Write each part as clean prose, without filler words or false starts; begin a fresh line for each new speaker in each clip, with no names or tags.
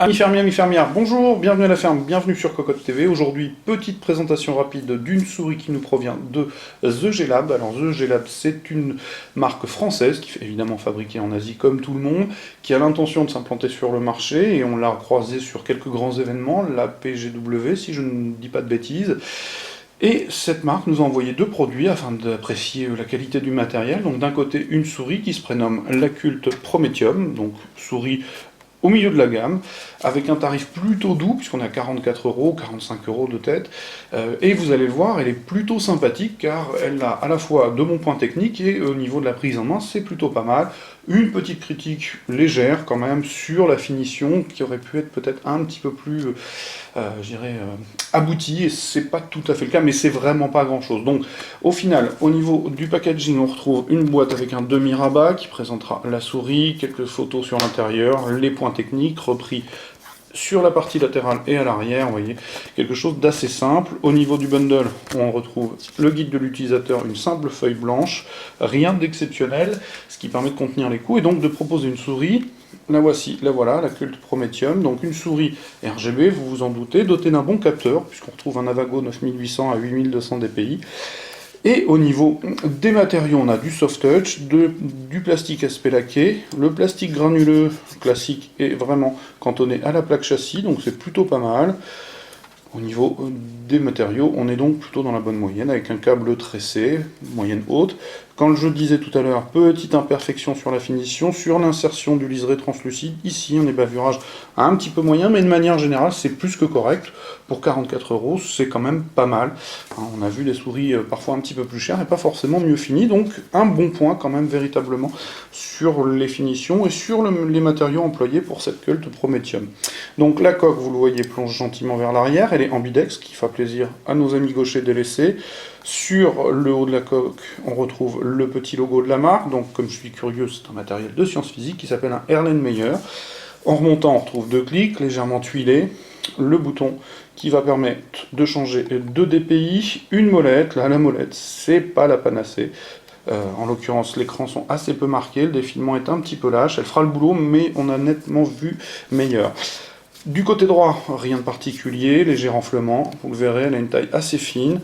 Amis fermiers, amis fermières, bonjour, bienvenue à la ferme, bienvenue sur Cocotte TV. Aujourd'hui, petite présentation rapide d'une souris qui nous provient de The G-Lab. Alors The G-Lab, c'est une marque française qui est évidemment fabriquée en Asie comme tout le monde, qui a l'intention de s'implanter sur le marché et on l'a croisée sur quelques grands événements, la PGW si je ne dis pas de bêtises. Et cette marque nous a envoyé deux produits afin d'apprécier la qualité du matériel. Donc d'un côté, une souris qui se prénomme l'Aculte Prométhium, donc souris au milieu de la gamme, avec un tarif plutôt doux, puisqu'on a 44 euros, 45 euros de tête, et vous allez le voir, elle est plutôt sympathique, car elle a à la fois de bons points techniques, et au niveau de la prise en main, c'est plutôt pas mal. Une petite critique légère, quand même, sur la finition, qui aurait pu être peut-être un petit peu plus, je dirais, aboutie, et c'est pas tout à fait le cas, mais c'est vraiment pas grand-chose. Donc, au final, au niveau du packaging, on retrouve une boîte avec un demi-rabat, qui présentera la souris, quelques photos sur l'intérieur, les points techniques repris sur la partie latérale et à l'arrière, vous voyez, quelque chose d'assez simple. Au niveau du bundle, on retrouve le guide de l'utilisateur, une simple feuille blanche, rien d'exceptionnel, ce qui permet de contenir les coûts et donc de proposer une souris. La voici, la voilà, la Culte Prométhium, donc une souris RGB, vous vous en doutez, dotée d'un bon capteur, puisqu'on retrouve un Avago 9800 à 8200 dpi. Et au niveau des matériaux, on a du soft touch, du plastique aspect laqué, le plastique granuleux classique est vraiment cantonné à la plaque châssis, donc c'est plutôt pas mal. Au niveau des matériaux, on est donc plutôt dans la bonne moyenne, avec un câble tressé, moyenne haute. Quand je disais tout à l'heure, petite imperfection sur la finition, sur l'insertion du liseré translucide, ici on est bavurage un petit peu moyen, mais de manière générale c'est plus que correct. Pour 44 euros, c'est quand même pas mal. On a vu des souris parfois un petit peu plus chères et pas forcément mieux finies, donc un bon point quand même véritablement sur les finitions et sur les matériaux employés pour cette Culte Prométhium. Donc la coque, vous le voyez, plonge gentiment vers l'arrière, elle est ambidex, qui fera plaisir à nos amis gauchers délaissés. Sur le haut de la coque, on retrouve le petit logo de la marque, donc comme je suis curieux, c'est un matériel de sciences physiques qui s'appelle un Erlenmeyer. En remontant, on retrouve deux clics, légèrement tuilés, le bouton qui va permettre de changer de DPI, une molette, là la molette, c'est pas la panacée. En l'occurrence, l'écran sont assez peu marqués, le défilement est un petit peu lâche, elle fera le boulot, mais on a nettement vu meilleur. Du côté droit, rien de particulier, léger renflement, vous le verrez, elle a une taille assez fine.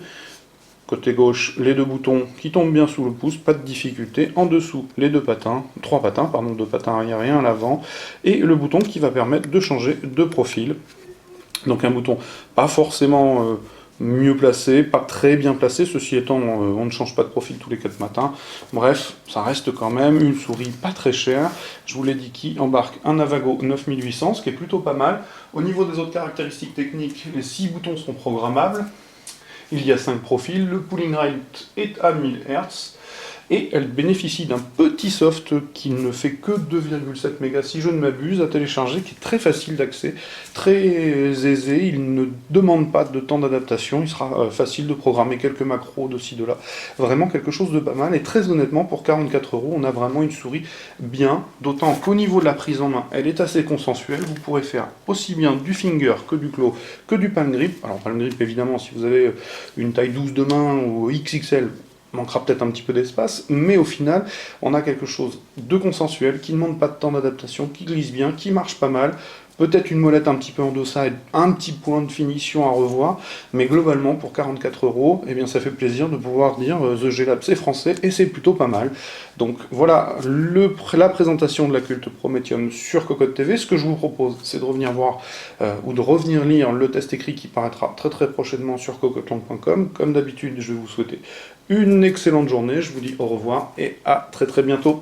Côté gauche, les deux boutons qui tombent bien sous le pouce, pas de difficulté. En dessous, les deux patins, trois patins, pardon, deux patins arrière et un à l'avant. Et le bouton qui va permettre de changer de profil. Donc un bouton pas forcément mieux placé, pas très bien placé, ceci étant, on ne change pas de profil tous les 4 matins. Bref, ça reste quand même une souris pas très chère. Je vous l'ai dit, qui embarque un Avago 9800, ce qui est plutôt pas mal. Au niveau des autres caractéristiques techniques, les 6 boutons sont programmables. Il y a 5 profils, le pulling rate est à 1000 Hz, et elle bénéficie d'un petit soft qui ne fait que 2,7 mégas si je ne m'abuse à télécharger, qui est très facile d'accès, très aisé, il ne demande pas de temps d'adaptation, il sera facile de programmer quelques macros de ci de là, vraiment quelque chose de pas mal, et très honnêtement pour 44 euros on a vraiment une souris bien, d'autant qu'au niveau de la prise en main elle est assez consensuelle, vous pourrez faire aussi bien du finger que du claw, que du palm grip, alors palm grip évidemment si vous avez une taille 12 de main ou XXL, manquera peut-être un petit peu d'espace, mais au final, on a quelque chose de consensuel, qui ne demande pas de temps d'adaptation, qui glisse bien, qui marche pas mal, peut-être une molette un petit peu en deçà et un petit point de finition à revoir, mais globalement, pour 44 euros, eh bien, ça fait plaisir de pouvoir dire The G-Lab c'est français et c'est plutôt pas mal. Donc voilà la présentation de la Culte Prométhium sur Cocotte TV. Ce que je vous propose, c'est de revenir voir ou de revenir lire le test écrit qui paraîtra très très prochainement sur cocotland.com. Comme d'habitude, je vais vous souhaiter une excellente journée, je vous dis au revoir et à très très bientôt.